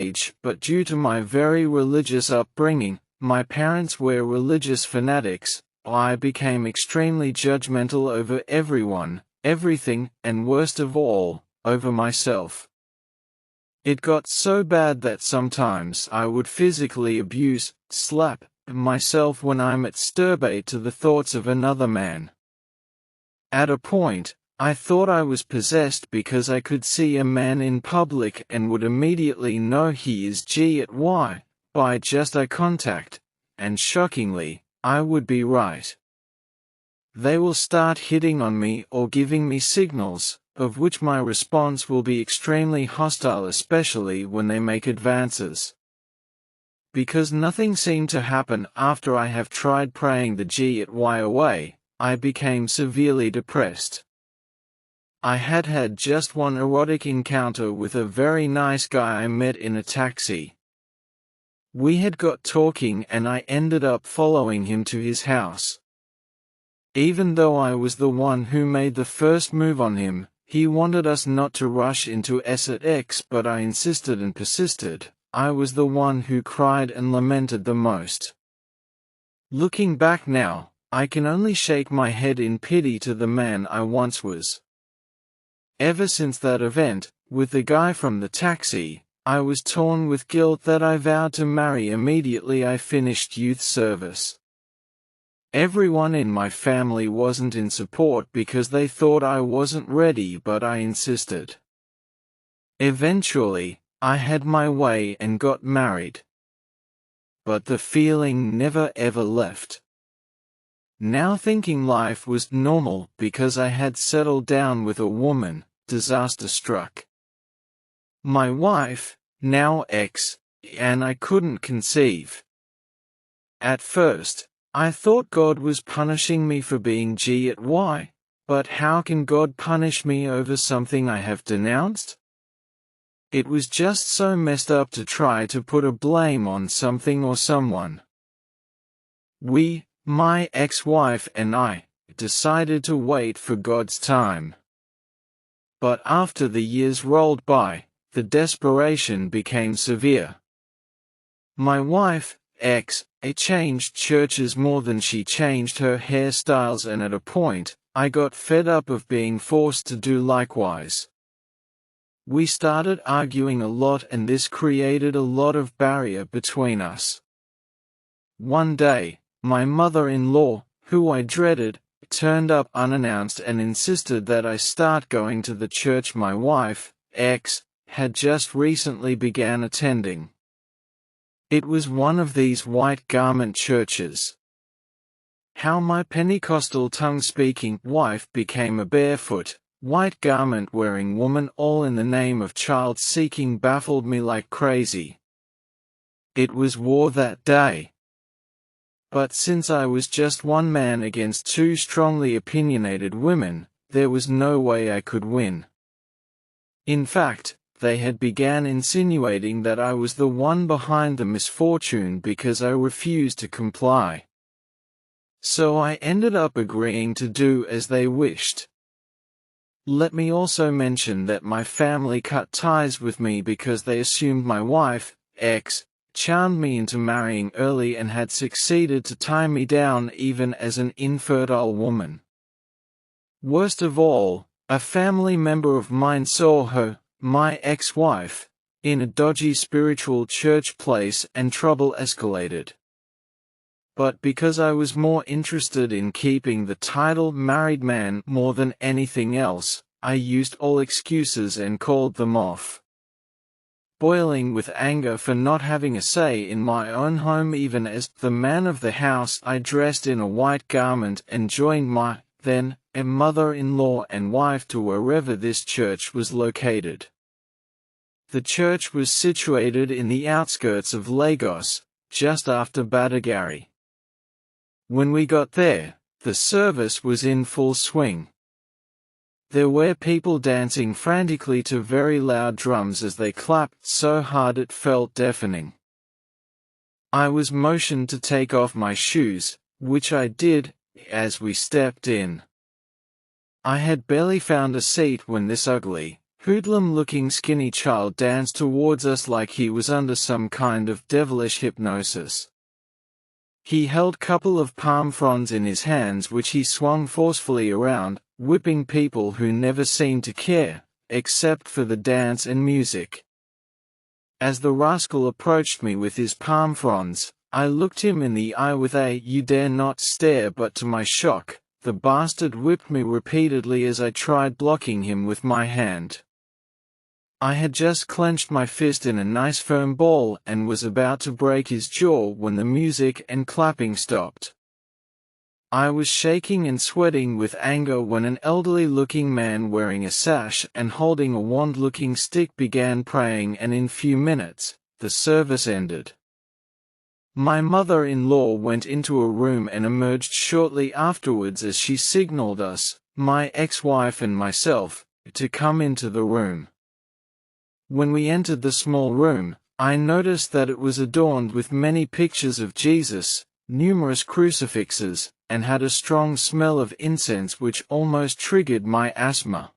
age, but due to my very religious upbringing, my parents were religious fanatics, I became extremely judgmental over everyone, everything, and worst of all, over myself. It got so bad that sometimes I would physically abuse, slap, myself when I'm masturbate to the thoughts of another man. At a point, I thought I was possessed because I could see a man in public and would immediately know he is G at Y, by just eye contact, and shockingly, I would be right. They will start hitting on me or giving me signals, of which my response will be extremely hostile, especially when they make advances. Because nothing seemed to happen after I have tried praying the G at Y away, I became severely depressed. I had had just one erotic encounter with a very nice guy I met in a taxi. We had got talking and I ended up following him to his house. Even though I was the one who made the first move on him, he wanted us not to rush into S@X, but I insisted and persisted. I was the one who cried and lamented the most. Looking back now, I can only shake my head in pity to the man I once was. Ever since that event, with the guy from the taxi, I was torn with guilt that I vowed to marry immediately I finished youth service. Everyone in my family wasn't in support because they thought I wasn't ready, but I insisted. Eventually, I had my way and got married. But the feeling never ever left. Now thinking life was normal because I had settled down with a woman, disaster struck. My wife, now ex, and I couldn't conceive. At first, I thought God was punishing me for being G at Y, but how can God punish me over something I have denounced? It was just so messed up to try to put a blame on something or someone. We, my ex-wife and I, decided to wait for God's time. But after the years rolled by, the desperation became severe. My wife, ex, changed churches more than she changed her hairstyles, and at a point, I got fed up of being forced to do likewise. We started arguing a lot, and this created a lot of barrier between us. One day, my mother-in-law, who I dreaded, turned up unannounced and insisted that I start going to the church my wife, ex, had just recently began attending. It was one of these white garment churches. How my Pentecostal tongue-speaking wife became a barefoot, white garment-wearing woman all in the name of child-seeking baffled me like crazy. It was war that day. But since I was just one man against two strongly opinionated women, there was no way I could win. In fact, they had began insinuating that I was the one behind the misfortune because I refused to comply. So I ended up agreeing to do as they wished. Let me also mention that my family cut ties with me because they assumed my wife, ex, charmed me into marrying early and had succeeded to tie me down even as an infertile woman. Worst of all, a family member of mine saw her, my ex-wife, in a dodgy spiritual church place, and trouble escalated. But because I was more interested in keeping the title married man more than anything else, I used all excuses and called them off. Boiling with anger for not having a say in my own home, even as the man of the house, I dressed in a white garment and joined my, then, mother-in-law and wife to wherever this church was located. The church was situated in the outskirts of Lagos, just after Badagry. When we got there, the service was in full swing. There were people dancing frantically to very loud drums as they clapped so hard it felt deafening. I was motioned to take off my shoes, which I did, as we stepped in. I had barely found a seat when this ugly, hoodlum-looking skinny child danced towards us like he was under some kind of devilish hypnosis. He held a couple of palm fronds in his hands which he swung forcefully around, whipping people who never seemed to care, except for the dance and music. As the rascal approached me with his palm fronds, I looked him in the eye with a "you dare not stare," but to my shock, the bastard whipped me repeatedly as I tried blocking him with my hand. I had just clenched my fist in a nice firm ball and was about to break his jaw when the music and clapping stopped. I was shaking and sweating with anger when an elderly-looking man wearing a sash and holding a wand-looking stick began praying, and in few minutes, the service ended. My mother-in-law went into a room and emerged shortly afterwards as she signaled us, my ex-wife and myself, to come into the room. When we entered the small room, I noticed that it was adorned with many pictures of Jesus, numerous crucifixes, and had a strong smell of incense which almost triggered my asthma.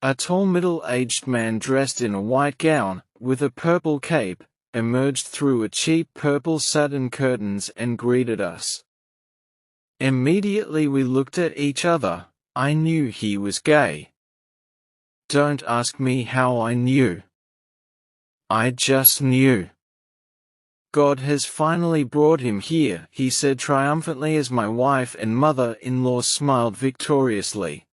A tall middle-aged man dressed in a white gown, with a purple cape, emerged through a cheap purple satin curtains and greeted us. Immediately we looked at each other. I knew he was gay. Don't ask me how I knew. I just knew. God has finally brought him here, he said triumphantly as my wife and mother-in-law smiled victoriously.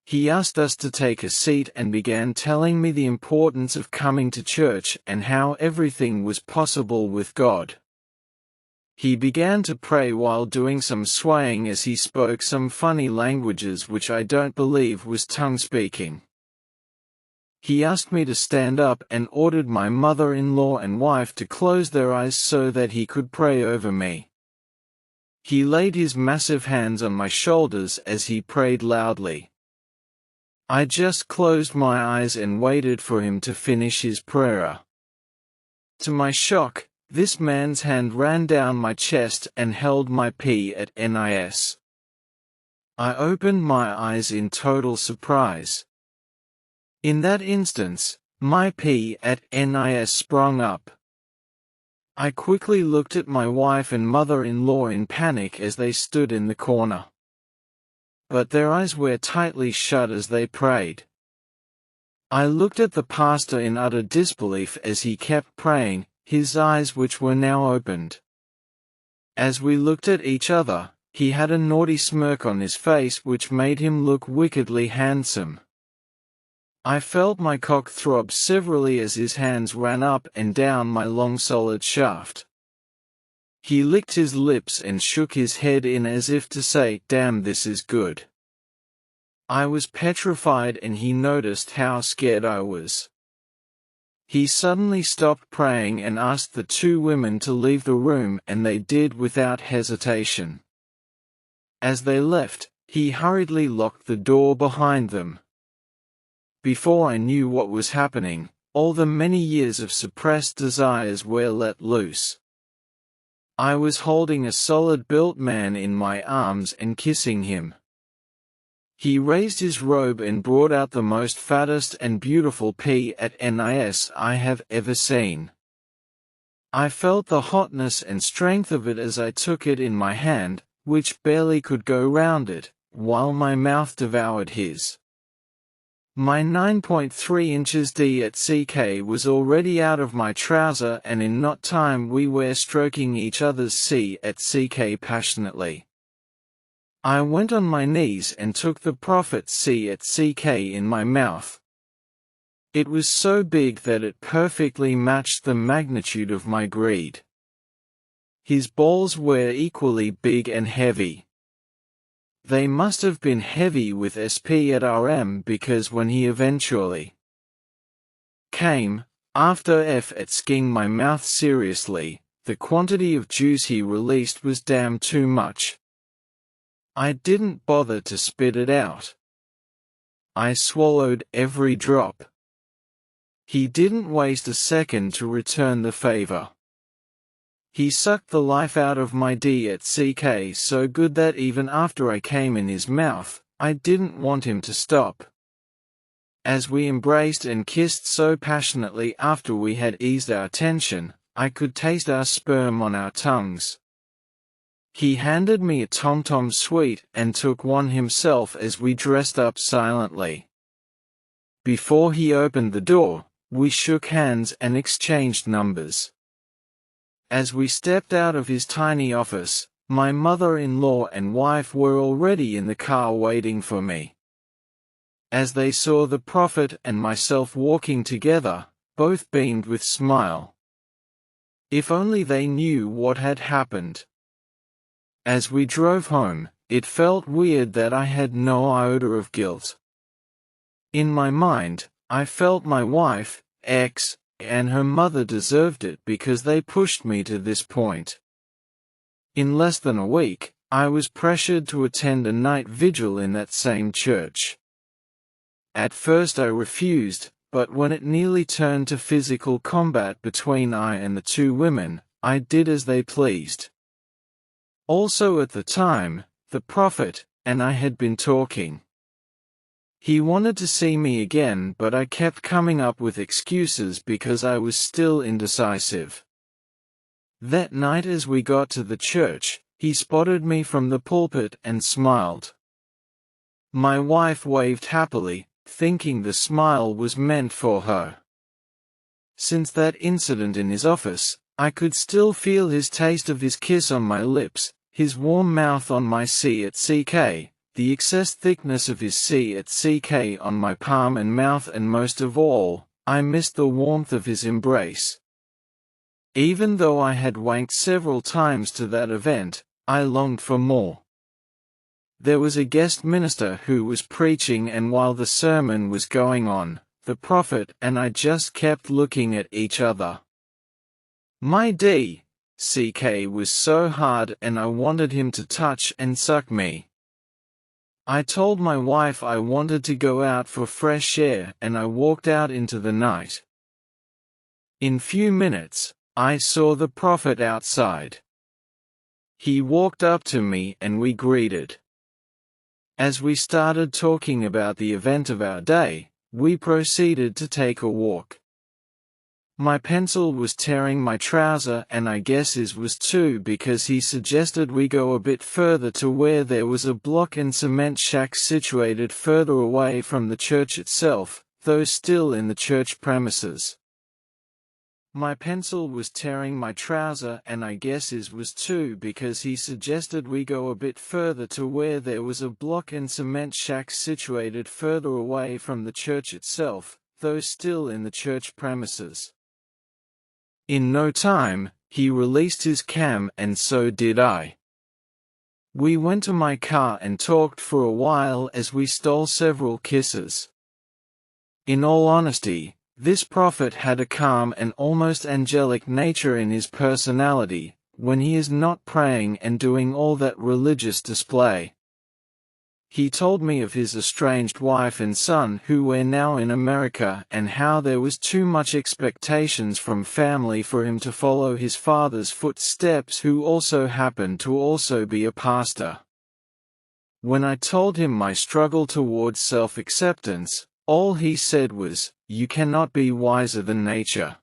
He asked us to take a seat and began telling me the importance of coming to church and how everything was possible with God. He began to pray while doing some swaying as he spoke some funny languages which I don't believe was tongue-speaking. He asked me to stand up and ordered my mother-in-law and wife to close their eyes so that he could pray over me. He laid his massive hands on my shoulders as he prayed loudly. I just closed my eyes and waited for him to finish his prayer. To my shock, this man's hand ran down my chest and held my penis. I opened my eyes in total surprise. In that instance, my penis sprung up. I quickly looked at my wife and mother-in-law in panic as they stood in the corner. But their eyes were tightly shut as they prayed. I looked at the pastor in utter disbelief as he kept praying, his eyes which were now opened. As we looked at each other, he had a naughty smirk on his face which made him look wickedly handsome. I felt my cock throb severally as his hands ran up and down my long solid shaft. He licked his lips and shook his head in as if to say, "Damn, this is good." I was petrified and he noticed how scared I was. He suddenly stopped praying and asked the two women to leave the room, and they did without hesitation. As they left, he hurriedly locked the door behind them. Before I knew what was happening, all the many years of suppressed desires were let loose. I was holding a solid-built man in my arms and kissing him. He raised his robe and brought out the most fattest and beautiful penis I have ever seen. I felt the hotness and strength of it as I took it in my hand, which barely could go round it, while my mouth devoured his. My 9.3 inches D@CK was already out of my trouser, and in no time we were stroking each other's C@CK passionately. I went on my knees and took the prophet's C@CK in my mouth. It was so big that it perfectly matched the magnitude of my greed. His balls were equally big and heavy. They must have been heavy with SP@RM because when he eventually came, after f***ing my mouth seriously, the quantity of juice he released was damn too much. I didn't bother to spit it out. I swallowed every drop. He didn't waste a second to return the favor. He sucked the life out of my D@CK so good that even after I came in his mouth, I didn't want him to stop. As we embraced and kissed so passionately after we had eased our tension, I could taste our sperm on our tongues. He handed me a Tom-Tom sweet and took one himself as we dressed up silently. Before he opened the door, we shook hands and exchanged numbers. As we stepped out of his tiny office, my mother-in-law and wife were already in the car waiting for me. As they saw the Prophet and myself walking together, both beamed with smile. If only they knew what had happened. As we drove home, it felt weird that I had no iota of guilt. In my mind, I felt my wife, ex, and her mother deserved it because they pushed me to this point. In less than a week, I was pressured to attend a night vigil in that same church. At first I refused, but when it nearly turned to physical combat between I and the two women, I did as they pleased. Also at the time, the Prophet and I had been talking. He wanted to see me again, but I kept coming up with excuses because I was still indecisive. That night as we got to the church, he spotted me from the pulpit and smiled. My wife waved happily, thinking the smile was meant for her. Since that incident in his office, I could still feel his taste of his kiss on my lips, his warm mouth on my C@CK, the excess thickness of his C@CK on my palm and mouth, and most of all, I missed the warmth of his embrace. Even though I had wanked several times to that event, I longed for more. There was a guest minister who was preaching, and while the sermon was going on, the Prophet and I just kept looking at each other. My D.C.K. was so hard and I wanted him to touch and suck me. I told my wife I wanted to go out for fresh air and I walked out into the night. In few minutes, I saw the Prophet outside. He walked up to me and we greeted. As we started talking about the event of our day, we proceeded to take a walk. My pencil was tearing my trouser and I guess his was too, because he suggested we go a bit further to where there was a block and cement shack situated further away from the church itself, though still in the church premises. My pencil was tearing my trouser and I guess his was too, because he suggested we go a bit further to where there was a block and cement shack situated further away from the church itself, though still in the church premises. In no time, he released his cam and so did I. We went to my car and talked for a while as we stole several kisses. In all honesty, this Prophet had a calm and almost angelic nature in his personality, when he is not praying and doing all that religious display. He told me of his estranged wife and son who were now in America, and how there was too much expectations from family for him to follow his father's footsteps, who also happened to also be a pastor. When I told him my struggle towards self-acceptance, all he said was, "You cannot be wiser than nature."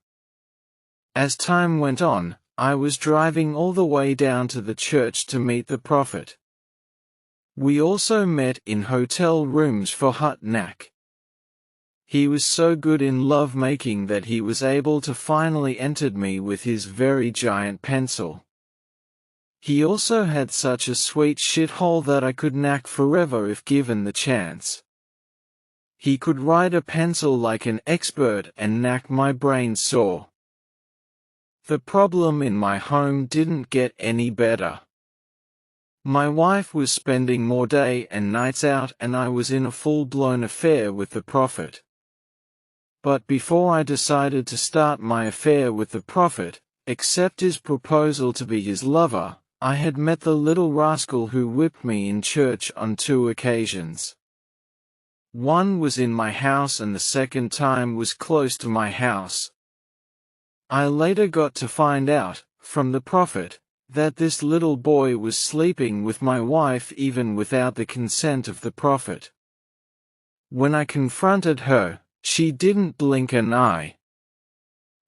As time went on, I was driving all the way down to the church to meet the Prophet. We also met in hotel rooms for hot knack. He was so good in love-making that he was able to finally enter me with his very giant pencil. He also had such a sweet shithole that I could knack forever if given the chance. He could ride a pencil like an expert and knack my brain sore. The problem in my home didn't get any better. My wife was spending more day and nights out and I was in a full-blown affair with the Prophet. But before I decided to start my affair with the Prophet, accept his proposal to be his lover, I had met the little rascal who whipped me in church on 2 occasions. One was in my house and the second time was close to my house. I later got to find out, from the Prophet, that this little boy was sleeping with my wife even without the consent of the Prophet. When I confronted her, she didn't blink an eye.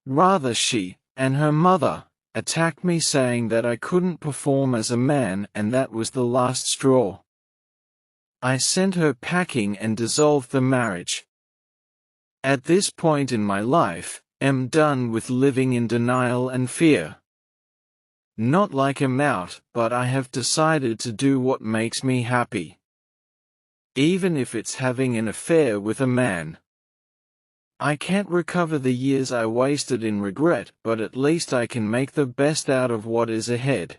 Rather, she, and her mother, attacked me, saying that I couldn't perform as a man, and that was the last straw. I sent her packing and dissolved the marriage. At this point in my life, I'm done with living in denial and fear. Not like I'm out, but I have decided to do what makes me happy. Even if it's having an affair with a man. I can't recover the years I wasted in regret, but at least I can make the best out of what is ahead.